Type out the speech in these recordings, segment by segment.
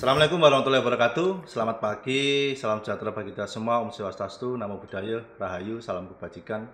Assalamualaikum warahmatullahi wabarakatuh. Selamat pagi, salam sejahtera bagi kita semua. Om Swastiastu, Namo Buddhaya, Rahayu, salam kebajikan.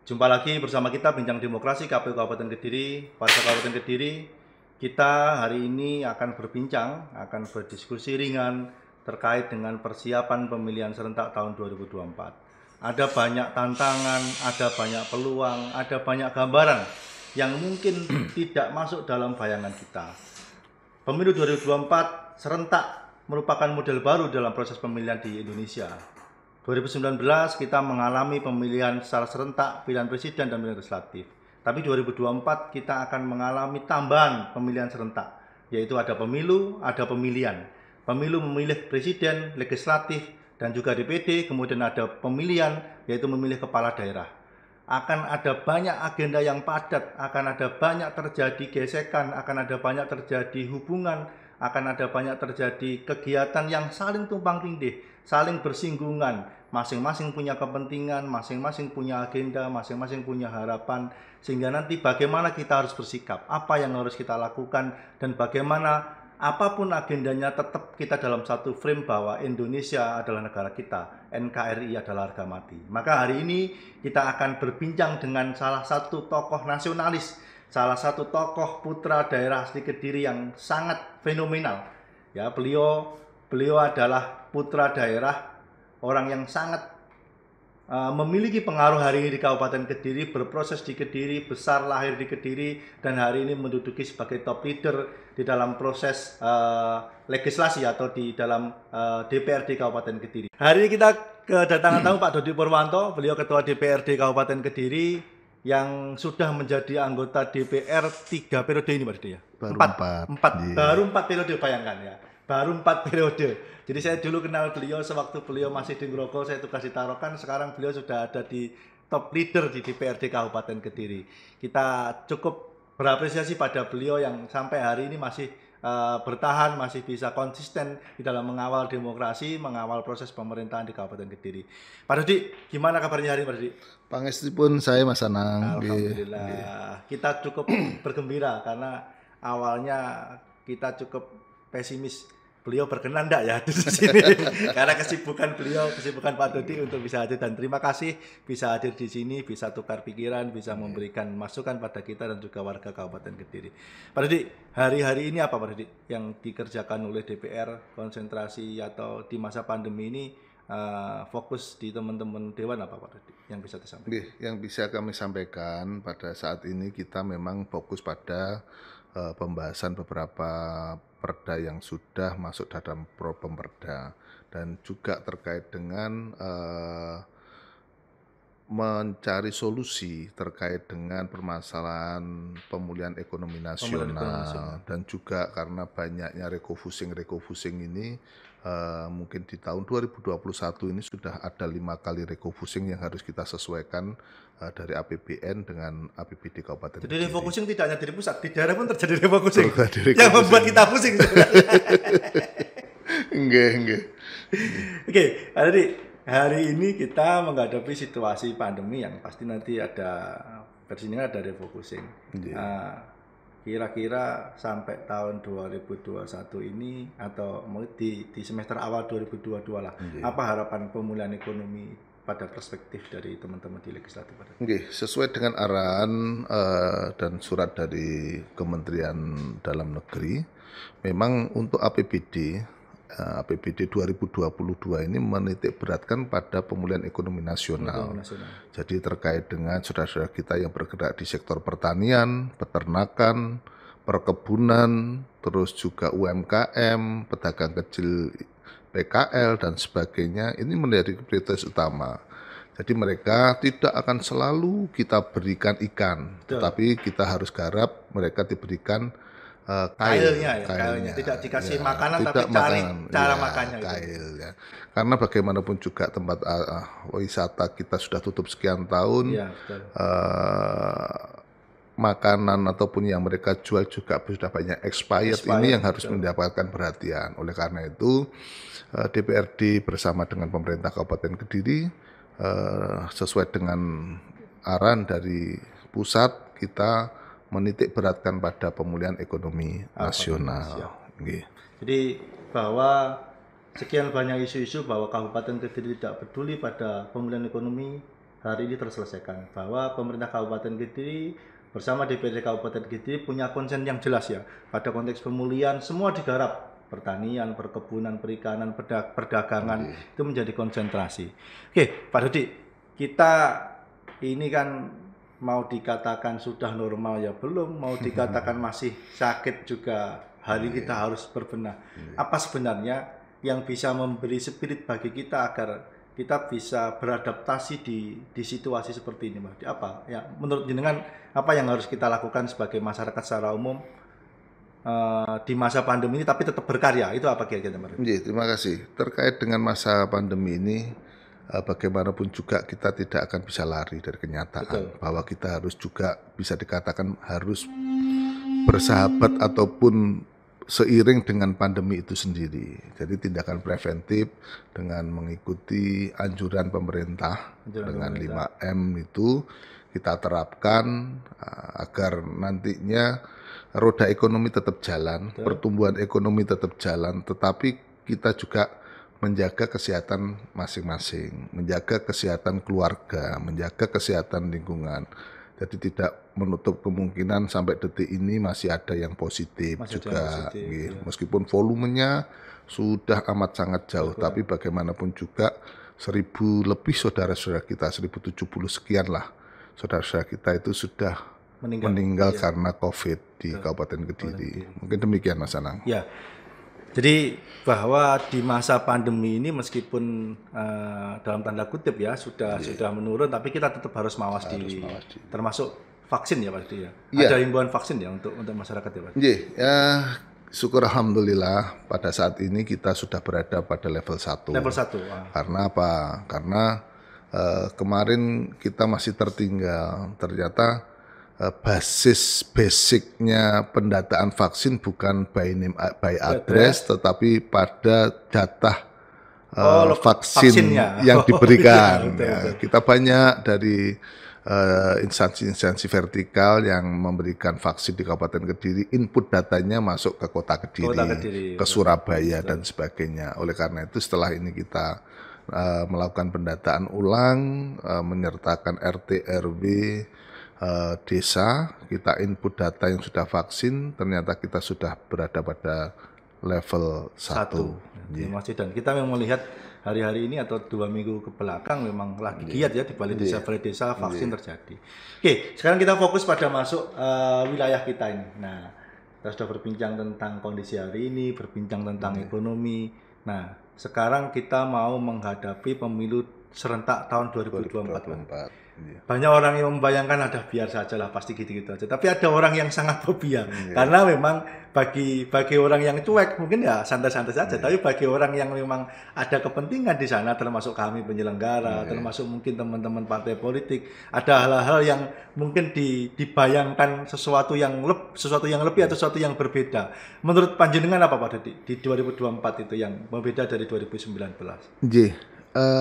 Jumpa lagi bersama kita Bincang Demokrasi KPU Kabupaten Kediri. Warga Kabupaten Kediri, kita hari ini akan berbincang, akan berdiskusi ringan terkait dengan persiapan pemilihan serentak tahun 2024. Ada banyak tantangan, ada banyak peluang, ada banyak gambaran yang mungkin tidak masuk dalam bayangan kita. Pemilu 2024 serentak merupakan model baru dalam proses pemilihan di Indonesia. 2019 kita mengalami pemilihan secara serentak pilihan presiden dan pilihan legislatif. Tapi 2024 kita akan mengalami tambahan pemilihan serentak, yaitu ada pemilu, ada pemilihan. Pemilu memilih presiden, legislatif, dan juga DPD, kemudian ada pemilihan, yaitu memilih kepala daerah. Akan ada banyak agenda yang padat, akan ada banyak terjadi gesekan, akan ada banyak terjadi hubungan, akan ada banyak terjadi kegiatan yang saling tumpang tindih, saling bersinggungan, masing-masing punya kepentingan, masing-masing punya agenda, masing-masing punya harapan, sehingga nanti bagaimana kita harus bersikap, apa yang harus kita lakukan, dan bagaimana apapun agendanya tetap kita dalam satu frame bahwa Indonesia adalah negara kita, NKRI adalah harga mati. Maka hari ini kita akan berbincang dengan salah satu tokoh nasionalis, salah satu tokoh putra daerah asli Kediri yang sangat fenomenal. Ya, beliau adalah putra daerah, orang yang sangat memiliki pengaruh hari ini di Kabupaten Kediri, berproses di Kediri, besar lahir di Kediri, dan hari ini menduduki sebagai top leader di dalam proses legislasi atau di dalam DPRD Kabupaten Kediri. Hari ini kita kedatangan tamu Pak Dodi Purwanto, beliau Ketua DPRD Kabupaten Kediri yang sudah menjadi anggota DPR 3 periode ini Pak Dodi ya? Baru 4. Yeah. Baru 4 periode, bayangkan ya. Baru 4 periode. Jadi saya dulu kenal beliau sewaktu beliau masih di Grogol, saya tugas di Tarokan, sekarang beliau sudah ada di top leader di DPRD Kabupaten Kediri. Kita cukup berapresiasi pada beliau yang sampai hari ini masih bertahan, masih bisa konsisten di dalam mengawal demokrasi, mengawal proses pemerintahan di Kabupaten Kediri. Pak Dodi, gimana kabarnya hari ini Pak Dodi? Pangestipun saya Mas Anang. Alhamdulillah. Kita cukup bergembira karena awalnya kita cukup pesimis. Beliau berkenan enggak ya di sini? Karena kesibukan beliau, kesibukan Pak Dodi untuk bisa hadir, dan terima kasih bisa hadir di sini, bisa tukar pikiran, bisa memberikan masukan pada kita dan juga warga Kabupaten Kediri. Pak Dodi, hari-hari ini apa Pak Dodi yang dikerjakan oleh DPR, konsentrasi atau di masa pandemi ini fokus di teman-teman Dewan apa Pak Dodi yang bisa disampaikan? Yang bisa kami sampaikan pada saat ini kita memang fokus pada pembahasan beberapa perda yang sudah masuk dalam Pro-Pemperda, dan juga terkait dengan mencari solusi terkait dengan permasalahan pemulihan ekonomi nasional. Dan juga karena banyaknya refocusing ini, mungkin di tahun 2021 ini sudah ada 5 kali refocusing yang harus kita sesuaikan dari APBN dengan APBD Kabupaten Kediri. Jadi refocusing tidak hanya di pusat, di daerah pun terjadi refocusing. Yang membuat kita pusing. Enggak. Oke, hari ini kita menghadapi situasi pandemi yang pasti nanti ada versinya ada refocusing. Kira-kira sampai tahun 2021 ini atau di semester awal 2022 lah, apa harapan pemulihan ekonomi pada perspektif dari teman-teman di legislatif? Sesuai dengan arahan dan surat dari Kementerian Dalam Negeri, memang untuk APBD 2022 ini menitik beratkan pada pemulihan ekonomi nasional. Jadi terkait dengan saudara-saudara kita yang bergerak di sektor pertanian, peternakan, perkebunan, terus juga UMKM, pedagang kecil, PKL dan sebagainya, ini menjadi prioritas utama. Jadi mereka tidak akan selalu kita berikan ikan, tetapi kita harus garap mereka diberikan kailnya. Tidak dikasih makanan, tapi cari cara makannya. Ya. Karena bagaimanapun juga tempat wisata kita sudah tutup sekian tahun, makanan ataupun yang mereka jual juga sudah banyak expired. Ini yang harus mendapatkan perhatian. Oleh karena itu DPRD bersama dengan pemerintah Kabupaten Kediri sesuai dengan arahan dari pusat, kita menitik beratkan pada pemulihan ekonomi nasional. Jadi bahwa sekian banyak isu-isu bahwa Kabupaten Kediri tidak peduli pada pemulihan ekonomi hari ini terselesaikan, bahwa pemerintah Kabupaten Kediri bersama DPRD Kabupaten Kediri punya konsen yang jelas ya pada konteks pemulihan, semua digarap, pertanian, perkebunan, perikanan, perdagangan itu menjadi konsentrasi. Oke, Pak Dodi, kita ini kan mau dikatakan sudah normal ya belum, mau dikatakan masih sakit juga, hari kita harus berbenah. Apa sebenarnya yang bisa memberi spirit bagi kita agar kita bisa beradaptasi di situasi seperti ini, Pak? Apa ya menurut jenengan, apa yang harus kita lakukan sebagai masyarakat secara umum di masa pandemi ini tapi tetap berkarya, itu apa kira-kira, Pak? Terima kasih. Terkait dengan masa pandemi ini, bagaimanapun juga kita tidak akan bisa lari dari kenyataan. Betul. Bahwa kita harus juga bisa dikatakan harus bersahabat ataupun seiring dengan pandemi itu sendiri. Jadi tindakan preventif dengan mengikuti anjuran pemerintah dengan 5M itu kita terapkan agar nantinya roda ekonomi tetap jalan, pertumbuhan ekonomi tetap jalan, tetapi kita juga menjaga kesehatan masing-masing, menjaga kesehatan keluarga, menjaga kesehatan lingkungan. Jadi tidak menutup kemungkinan sampai detik ini masih ada yang positif juga. Ya. Meskipun volumenya sudah amat sangat jauh, tapi bagaimanapun juga 1.000 lebih saudara-saudara kita, 1.070 sekian lah saudara-saudara kita itu sudah meninggal karena COVID di Kabupaten Kediri. Mungkin demikian, Mas Anang. Ya, jadi bahwa di masa pandemi ini meskipun dalam tanda kutip ya sudah menurun, tapi kita tetap harus mawas diri. Termasuk vaksin ya Pak Dodi ya. Ada himbauan vaksin ya untuk masyarakat ya Pak? Ya, syukur alhamdulillah pada saat ini kita sudah berada pada level 1. Level 1. Karena apa? Karena kemarin kita masih tertinggal. Ternyata basis basicnya pendataan vaksin bukan by name by address, tetapi pada data vaksin yang diberikan. Betul. Kita banyak dari instansi-instansi vertikal yang memberikan vaksin di Kabupaten Kediri, input datanya masuk ke Kota Kediri, ke Surabaya dan sebagainya. Oleh karena itu setelah ini kita melakukan pendataan ulang, menyertakan RT RW desa, kita input data yang sudah vaksin, ternyata kita sudah berada pada level 1. Dan kita memang melihat hari-hari ini atau 2 minggu ke belakang memang lagi giat ya di balai desa vaksin terjadi. Oke, sekarang kita fokus pada masuk wilayah kita ini. Nah, kita sudah berbincang tentang kondisi hari ini, berbincang tentang ekonomi. Nah, sekarang kita mau menghadapi pemilu serentak tahun 2024. Banyak orang yang membayangkan ada biar saja lah, pasti gitu-gitu aja. Tapi ada orang yang sangat fobia karena memang bagi orang yang cuek mungkin ya santai-santai saja. Tapi bagi orang yang memang ada kepentingan di sana, termasuk kami penyelenggara, termasuk mungkin teman-teman partai politik, ada hal-hal yang mungkin dibayangkan sesuatu yang lebih atau sesuatu yang berbeda. Menurut panjenengan apa Pak Dodi di 2024 itu yang berbeda dari 2019?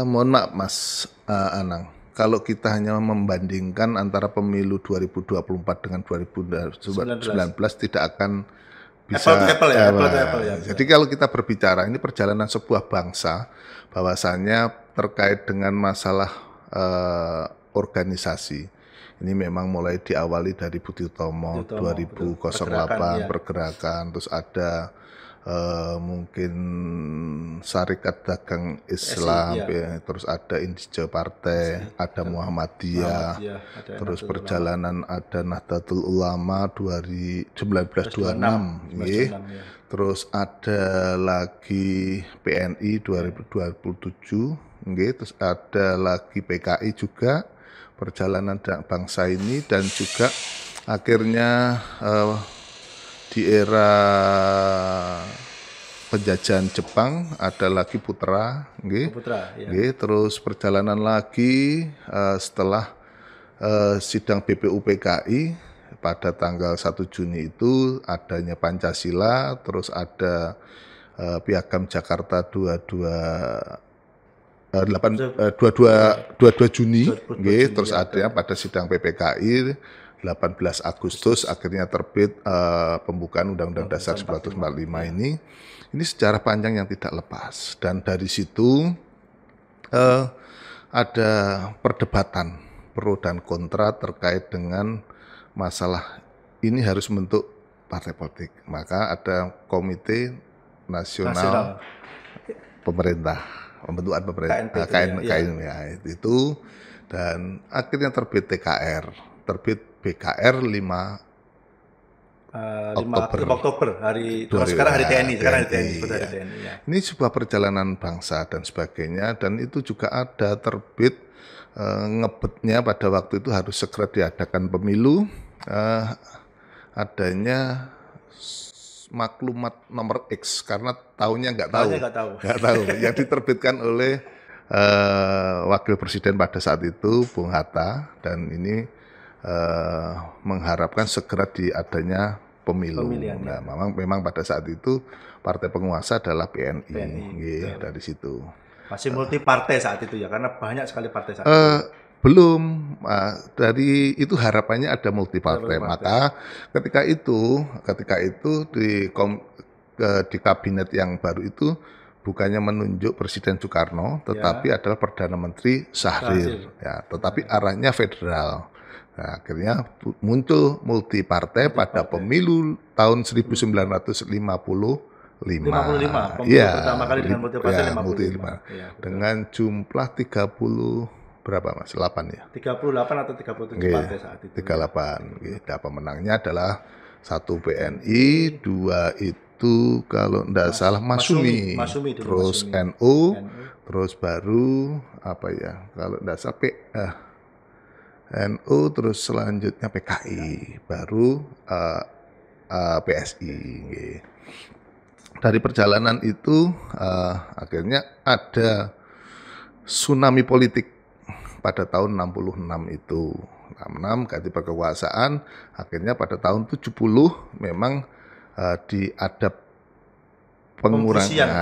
Mohon maaf Mas Anang. Kalau kita hanya membandingkan antara pemilu 2024 dengan 2019 tidak akan bisa apple to apple ya. Jadi kalau kita berbicara ini perjalanan sebuah bangsa, bahwasannya terkait dengan masalah organisasi. Ini memang mulai diawali dari Budi Utomo 2008 pergerakan, terus ada mungkin Syarikat Dagang Islam, terus ada Indija Partai, ada Muhammadiyah, terus perjalanan ada Nahdlatul Ulama 1926, terus ada lagi PNI 2027, terus ada lagi PKI juga, perjalanan bangsa ini, dan juga akhirnya di era penjajahan Jepang ada lagi Putra, terus perjalanan lagi setelah sidang BPUPKI pada tanggal 1 Juni itu adanya Pancasila, terus ada Piagam Jakarta 22 Juni, terus ada pada sidang PPKI 18 Agustus akhirnya terbit pembukaan Undang-Undang Dasar 1945 ini sejarah panjang yang tidak lepas, dan dari situ ada perdebatan pro dan kontra terkait dengan masalah ini harus membentuk partai politik. Maka ada Komite Nasional Pemerintah, pembentukan pemerintah KN ya, itu, dan akhirnya terbit TKR, terbit BKR 5 Oktober hari sekarang hari TNI, ya. Ini sebuah perjalanan bangsa dan sebagainya, dan itu juga ada terbit ngebetnya pada waktu itu harus segera diadakan pemilu, adanya maklumat nomor X karena tahunnya nggak tahu yang diterbitkan oleh Wakil Presiden pada saat itu Bung Hatta, dan ini mengharapkan segera diadanya pemilu. Nah, memang pada saat itu partai penguasa adalah PNI. Dari situ. Masih multi partai saat itu ya, karena banyak sekali partai saat itu. Belum, dari itu harapannya ada multi partai. Maka ketika itu di kabinet yang baru itu bukannya menunjuk Presiden Soekarno, tetapi adalah Perdana Menteri Syahrir. Ya, tetapi arahnya federal. Nah, akhirnya muncul multi partai pada pemilu tahun 1955. Pemilu pertama kali dengan multi partai 55. Dengan jumlah 30 berapa Mas? 8 ya? 38 atau 37 partai saat itu. 38. Nah, pemenangnya adalah 1 PNI, 2 itu kalau enggak salah Masumi, terus NU, terus baru apa ya? Kalau enggak salah NU, terus selanjutnya PKI, baru PSI. Dari perjalanan itu akhirnya ada tsunami politik pada tahun 66 itu. 66 ganti kekuasaan, akhirnya pada tahun 70 memang ada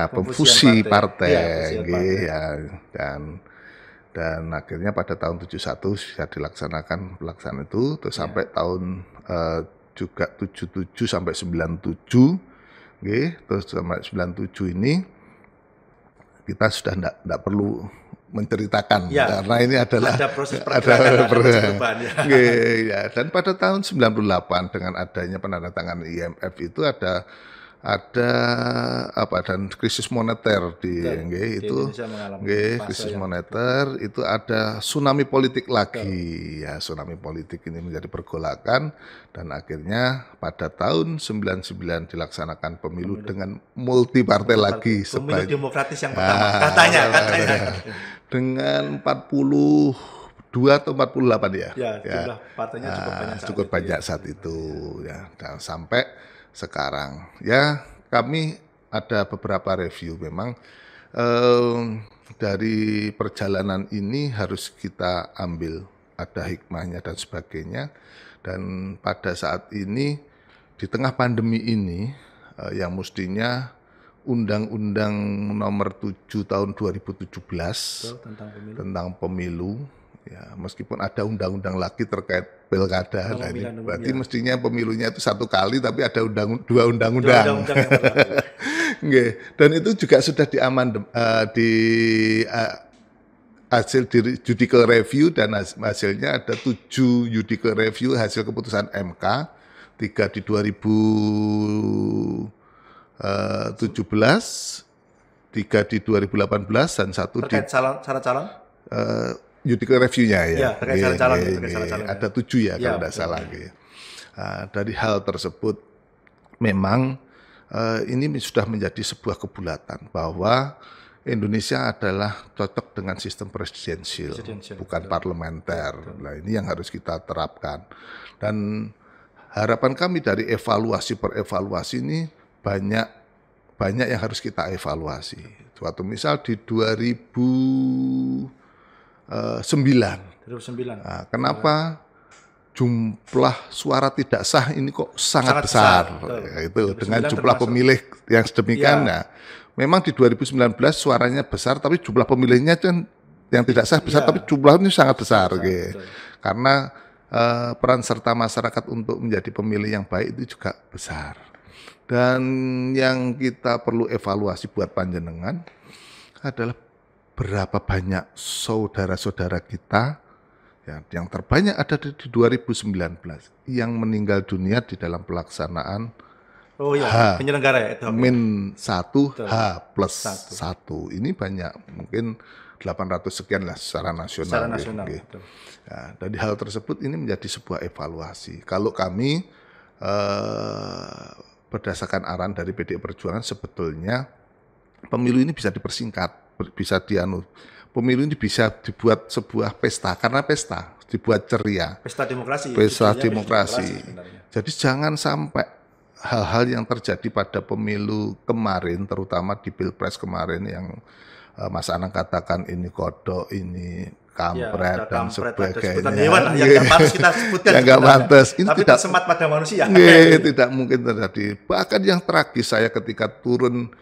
pemfusi partai. Dan akhirnya pada tahun 71 bisa dilaksanakan pelaksanaan itu, terus sampai tahun juga 77 sampai 97, terus sampai 97 ini kita sudah tidak perlu menceritakan karena ini adalah ada proses perubahan. Dan pada tahun 98 dengan adanya penandatangan IMF itu ada dan krisis moneter krisis moneter itu ada tsunami politik lagi. Ya, tsunami politik ini menjadi pergolakan, dan akhirnya pada tahun 99 dilaksanakan pemilu dengan multi partai lagi, pemilu demokratis yang pertama katanya. Dengan 42 atau 48 ya. Jumlah partainya cukup banyak saat itu ya, dan sampai sekarang ya kami ada beberapa review. Memang dari perjalanan ini harus kita ambil ada hikmahnya dan sebagainya, dan pada saat ini di tengah pandemi ini yang mestinya Undang-Undang Nomor 7 Tahun 2017 tentang pemilu ya, meskipun ada undang-undang lagi terkait pilkada, berarti mestinya pemilunya itu 1 kali, tapi ada 2 undang-undang. Dan itu juga sudah hasil judicial review, dan hasilnya ada 7 judicial review hasil keputusan MK, 3 di 2017, 3 di 2018, dan 1 terkait syarat calon. Judicial review-nya terkait syarat calon. Ada 7 ya kalau tidak salah. Dari hal tersebut memang ini sudah menjadi sebuah kebulatan bahwa Indonesia adalah cocok dengan sistem presidensial, bukan parlementer. Nah, ini yang harus kita terapkan. Dan harapan kami dari evaluasi per evaluasi ini banyak yang harus kita evaluasi. Suatu misal di 2009. Nah, kenapa jumlah suara tidak sah ini kok sangat besar. Itu dengan jumlah pemilih yang sedemikian. Nah, memang di 2019 suaranya besar, tapi jumlah pemilihnya yang tidak sah besar, tapi jumlahnya sangat besar. Karena peran serta masyarakat untuk menjadi pemilih yang baik itu juga besar. Dan yang kita perlu evaluasi buat panjenengan adalah berapa banyak saudara-saudara kita ya, yang terbanyak ada di 2019 yang meninggal dunia di dalam pelaksanaan penyelenggara ya itu. -1 H+1. Ini banyak, mungkin 800 sekian lah secara nasional. Nah, dari hal tersebut ini menjadi sebuah evaluasi. Kalau kami berdasarkan arahan dari PDI Perjuangan sebetulnya pemilu ini bisa dipersingkat, pemilu ini bisa dibuat sebuah pesta, karena pesta dibuat ceria. Pesta demokrasi. Pesta demokrasi. Jadi jangan sampai hal-hal yang terjadi pada pemilu kemarin, terutama di Pilpres kemarin yang Mas Anang katakan ini kodok, ini kampret dan sebagainya. Hewan yang pantas kita sebutkan. Yang nggak pantas. Ini tapi tidak semat pada manusia. Tidak mungkin terjadi. Bahkan yang tragis saya ketika turun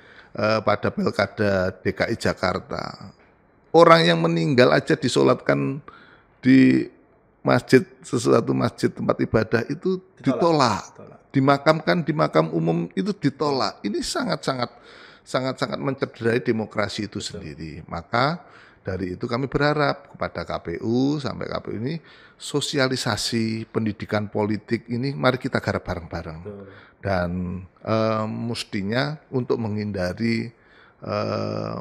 pada Pilkada DKI Jakarta, orang yang meninggal aja disolatkan di masjid, sesuatu masjid tempat ibadah itu ditolak. Dimakamkan di makam umum itu ditolak. Ini sangat-sangat mencederai demokrasi itu sendiri. Maka dari itu kami berharap kepada KPU, sampai KPU ini sosialisasi pendidikan politik ini mari kita garap bareng-bareng. Dan mestinya untuk menghindari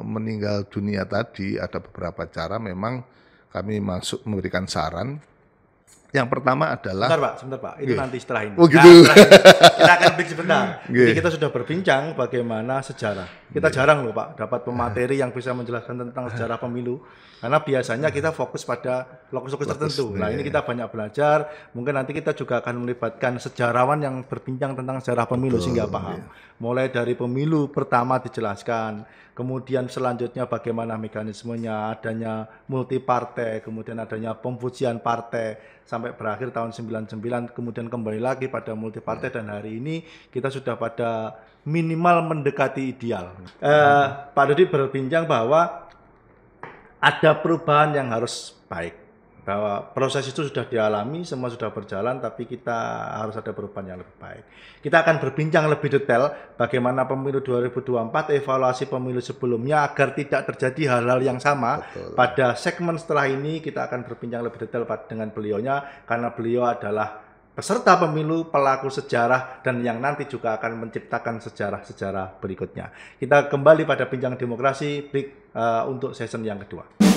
meninggal dunia tadi ada beberapa cara, memang kami memberikan saran. Yang pertama adalah sebentar Pak, itu nanti setelah ini. Oh gitu. Kita akan break sebentar. Jadi kita sudah berbincang bagaimana sejarah. Kita jarang loh Pak dapat pemateri yang bisa menjelaskan tentang sejarah pemilu. Karena biasanya kita fokus pada lokus-lokus tertentu. Nah ini kita banyak belajar. Mungkin nanti kita juga akan melibatkan sejarawan yang berbincang tentang sejarah pemilu sehingga paham. Mulai dari pemilu pertama dijelaskan, kemudian selanjutnya bagaimana mekanismenya, adanya multi partai, kemudian adanya pemfusian partai, sampai berakhir tahun 99, kemudian kembali lagi pada multi partai, dan hari ini kita sudah pada minimal mendekati ideal. Pak Dodi berbincang bahwa ada perubahan yang harus baik, bahwa proses itu sudah dialami, semua sudah berjalan, tapi kita harus ada perubahan yang lebih baik. Kita akan berbincang lebih detail bagaimana pemilu 2024, evaluasi pemilu sebelumnya agar tidak terjadi hal-hal yang sama. Pada segmen setelah ini kita akan berbincang lebih detail dengan beliaunya, karena beliau adalah peserta pemilu, pelaku sejarah, dan yang nanti juga akan menciptakan sejarah-sejarah berikutnya. Kita kembali pada bincang demokrasi, break untuk season yang kedua.